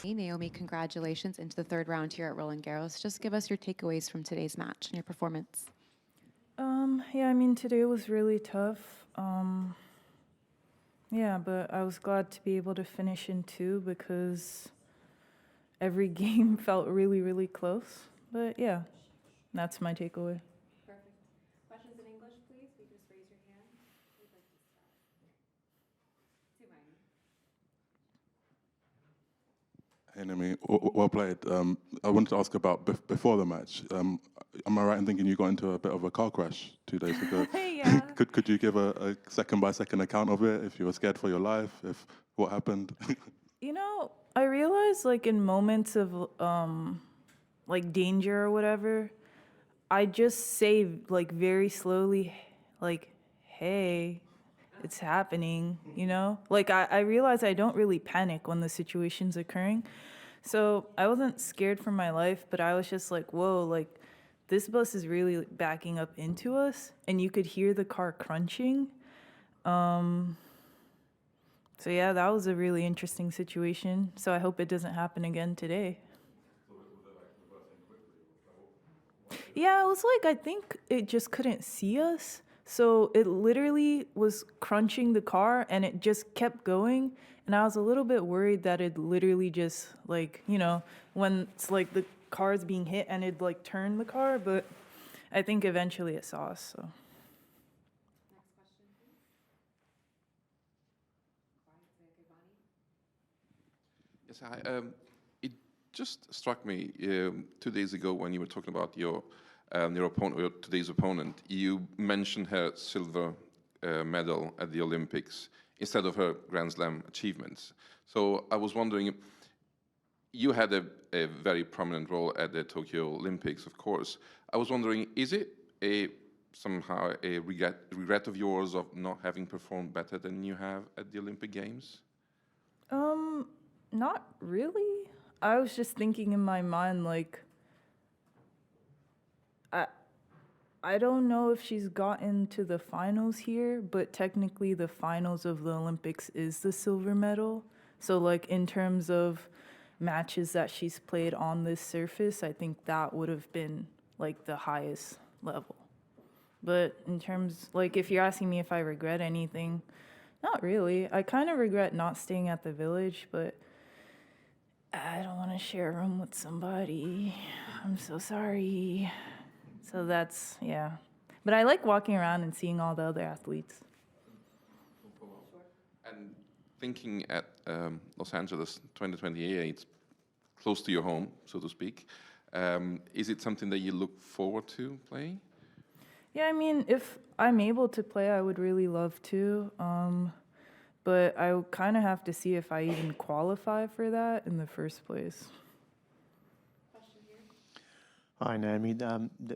Hey, Naomi, congratulations into the third round here at Roland-Garros. Just give us your takeaways from today's match and your performance. Yeah, I mean, today was really tough. Yeah, but I was glad to be able to finish in two because every game felt really, really close. But yeah, that's my takeaway. Perfect. Questions in English, please? You can just raise your hand. Who'd like to start? Hey, Naomi, well played. I wanted to ask about before the match. Am I right in thinking you got into a bit of a car crash 2 days ago? Yeah. Could you give a second-by-second account of it? If you were scared for your life, if what happened? You know, I realize like in moments of like danger or whatever, I just say like very slowly, like, hey, it's happening, you know? Like I realize I don't really panic when the situation's occurring. So I wasn't scared for my life, but I was just like, whoa, like this bus is really backing up into us and you could hear the car crunching. So yeah, that was a really interesting situation. So I hope it doesn't happen again today. Yeah, it was like I think it just couldn't see us. So it literally was crunching the car and it just kept going. And I was a little bit worried that it literally just like, you know, when it's like the car's being hit and it'd like turn the car, but I think eventually it saw us. So Yes, hi. It just struck me 2 days ago when you were talking about your opponent, or today's opponent. You mentioned her silver medal at the Olympics instead of her Grand Slam achievements. So I was wondering, you had a very prominent role at the Tokyo Olympics, of course. I was wondering, is it somehow a regret of yours of not having performed better than you have at the Olympic Games? not really. I was just thinking in my mind, like, I don't know if she's gotten to the finals here, but technically the finals of the Olympics is the silver medal. So, like, in terms of matches that she's played on this surface, I think that would have been, like, the highest level. But in terms, like, if you're asking me if I regret anything, not really. I kind of regret not staying at the village, but I don't want to share a room with somebody. I'm so sorry. So that's, yeah. But I like walking around and seeing all the other athletes. And thinking at Los Angeles 2028, close to your home, so to speak, is it something that you look forward to playing? Yeah, I mean, if I'm able to play, I would really love to. But I kind of have to see if I even qualify for that in the first place. Hi, Naomi.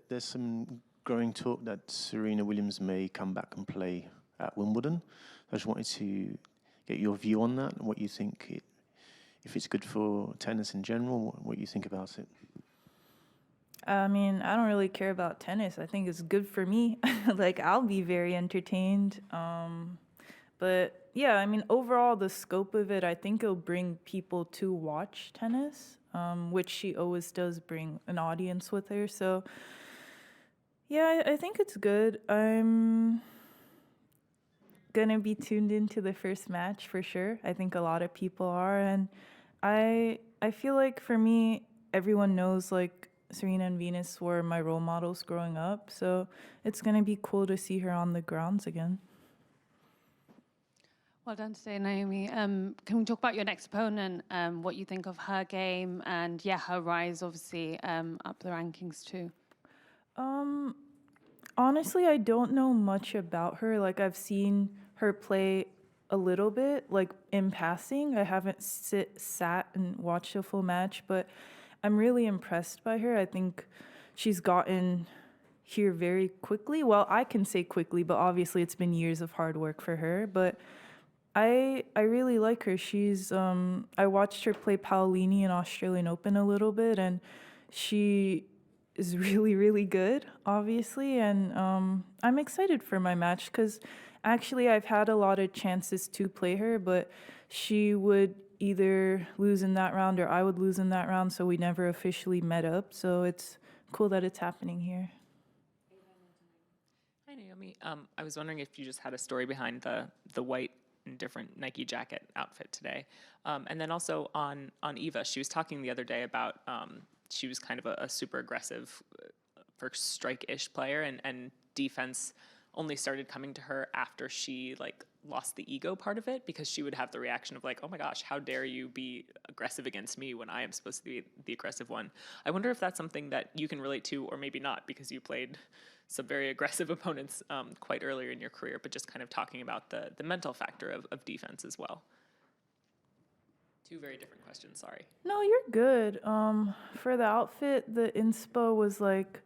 There's some growing talk that Serena Williams may come back and play at Wimbledon. I just wanted to get your view on that and what you think, if it's good for tennis in general, what you think about it. I mean, I don't really care about tennis. I think it's good for me. Like, I'll be very entertained. But yeah, I mean, overall, the scope of it, I think it'll bring people to watch tennis, which she always does bring an audience with her. So yeah, I think it's good. I'm gonna be tuned into the first match for sure. I think a lot of people are, and I feel like for me, everyone knows like Serena and Venus were my role models growing up, so it's gonna be cool to see her on the grounds again. Well done today, Naomi. Can we talk about your next opponent, what you think of her game, and yeah, her rise obviously up the rankings too? Honestly, I don't know much about her. Like, I've seen her play a little bit, like in passing. I haven't sat and watched a full match, but I'm really impressed by her. I think she's gotten here very quickly. Well, I can say quickly, but obviously it's been years of hard work for her. But I really like her. She's I watched her play Paolini in Australian Open a little bit, and she is really, really good, obviously. And I'm excited for my match because Actually, I've had a lot of chances to play her, but she would either lose in that round or I would lose in that round, so we never officially met up. So it's cool that it's happening here. Hi, Naomi. I was wondering if you just had a story behind the white and different Nike jacket outfit today. And then also on Iva, she was talking the other day about she was kind of a super aggressive first strike-ish player, and defense only started coming to her after she like lost the ego part of it, because she would have the reaction of like, oh my gosh, how dare you be aggressive against me when I am supposed to be the aggressive one. I wonder if that's something that you can relate to, or maybe not, because you played some very aggressive opponents quite earlier in your career, but just kind of talking about the mental factor of defense as well. Two very different questions, sorry. No, you're good. For the outfit, the inspo was like,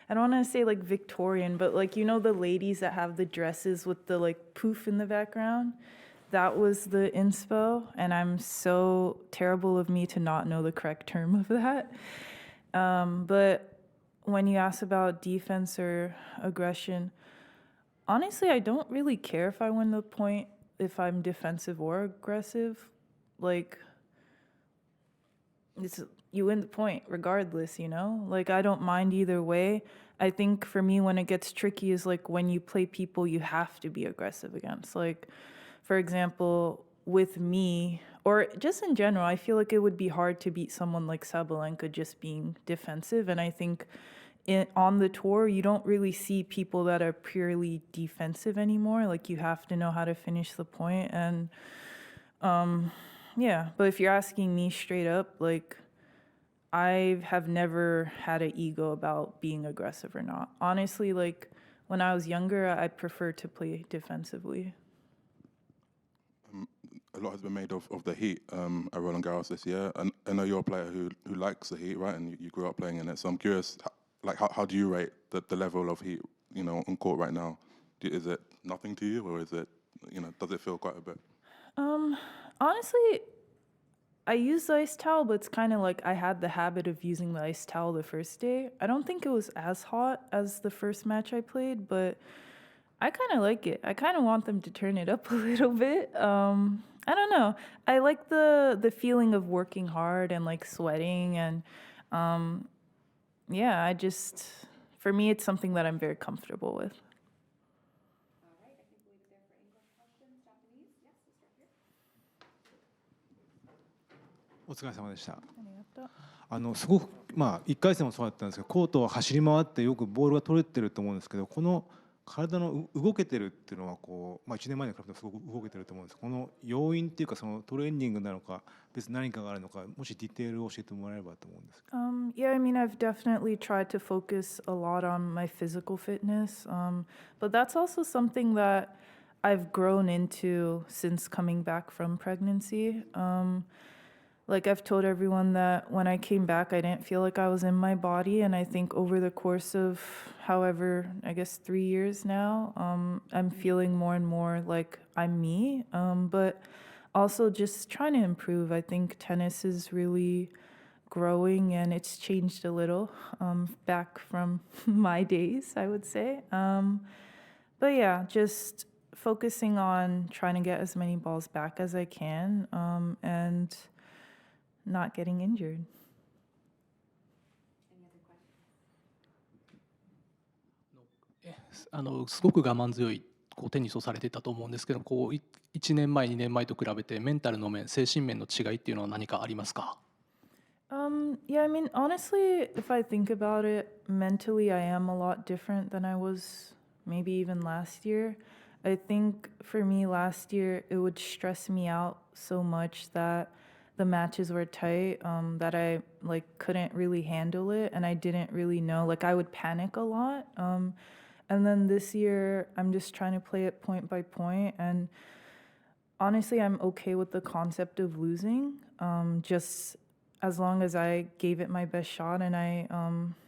I don't want to say like Victorian, but like, you know, the ladies that have the dresses with the like poof in the background? That was the inspo, and I'm so terrible of me to not know the correct term of that. But when you ask about defense or aggression, honestly, I don't really care if I win the point, if I'm defensive or aggressive. Like, you win the point regardless, you know? Like, I don't mind either way. I think for me, when it gets tricky is like when you play people you have to be aggressive against. Like, for example, with me, or just in general, I feel like it would be hard to beat someone like Sabalenka just being defensive. And I think on the tour, you don't really see people that are purely defensive anymore. Like, you have to know how to finish the point. And yeah, but if you're asking me straight up, like, I have never had an ego about being aggressive or not. Honestly, like, when I was younger, I preferred to play defensively. A lot has been made of the heat at Roland-Garros this year, and I know you're a player who likes the heat, right? And you grew up playing in it, so I'm curious, how do you rate the level of heat, you know, on court right now? Is it nothing to you, or is it, you know, does it feel quite a bit? Honestly, I use the ice towel, but it's kind of like I had the habit of using the ice towel the first day. I don't think it was as hot as the first match I played, but I kind of like it. I kind of want them to turn it up a little bit. I don't know. I like the feeling of working hard and like sweating, and yeah, for me, it's something that I'm very comfortable with. All right, I think we'll leave it there for English questions. Japanese? Yes, we'll start here. お疲れ様でした。すごく1回戦もそうだったんですけど、コートを走り回ってよくボールが取れてると思うんですけど、この体の動けてるっていうのはこう、1年前に比べてすごく動けてると思うんです。この要因っていうか、そのトレーニングなのか別に何かがあるのか、もしディテールを教えてもらえればと思うんです。Yeah, I mean, I've definitely tried to focus a lot on my physical fitness, but that's also something that I've grown into since coming back from pregnancy. Like, I've told everyone that when I came back, I didn't feel like I was in my body. And I think over the course of however, I guess 3 years now, I'm feeling more and more like I'm me. But also just trying to improve. I think tennis is really growing, and it's changed a little back from my days, I would say. But yeah, just focusing on trying to get as many balls back as I can, and not getting injured. Any other questions? すごく我慢強いテニスをされてたと思うんですけど、1年前、2年前と比べてメンタルの面、精神面の違いっていうのは何かありますか？ Yeah, I mean, honestly, if I think about it, mentally I am a lot different than I was maybe even last year. I think for me last year, it would stress me out so much that the matches were tight, that I like couldn't really handle it, and I didn't really know, like I would panic a lot. And then this year, I'm just trying to play it point by point, and honestly, I'm okay with the concept of losing, just as long as I gave it my best shot and I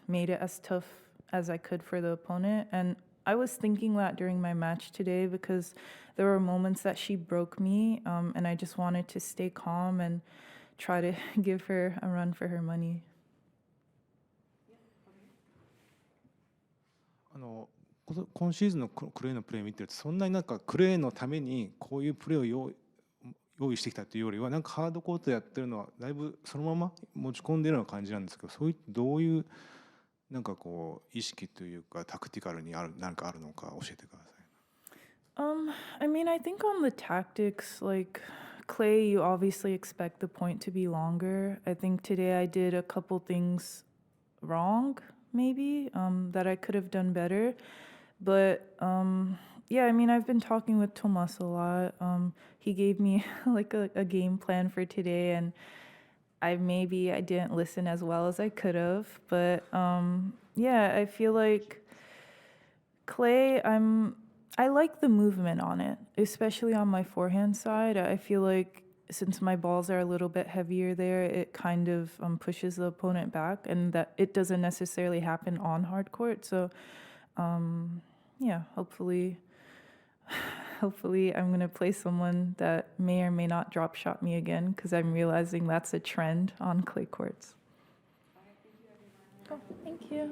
made it as tough as I could for the opponent. And I was thinking that during my match today, because there were moments that she broke me, and I just wanted to stay calm and try to give her a run for her money. 今シーズンのクレーのプレー見てるとそんなになんかクレーのためにこういうプレーを用意してきたというよりはなんかハードコートやってるのはだいぶそのまま持ち込んでるような感じなんですけど、そういうどういうなんかこう意識というかタクティカルになんかあるのか教えてください。I mean, I think on the tactics, like clay, you obviously expect the point to be longer. I think today I did a couple things wrong, maybe, that I could have done better. But yeah, I mean, I've been talking with Tomas a lot. He gave me like a game plan for today, and I didn't listen as well as I could have. But yeah, I feel like clay, I like the movement on it, especially on my forehand side. I feel like since my balls are a little bit heavier there, it kind of pushes the opponent back, and that it doesn't necessarily happen on hard court. So yeah, hopefully I'm going to play someone that may or may not drop shot me again, because I'm realizing that's a trend on clay courts. Oh, thank you.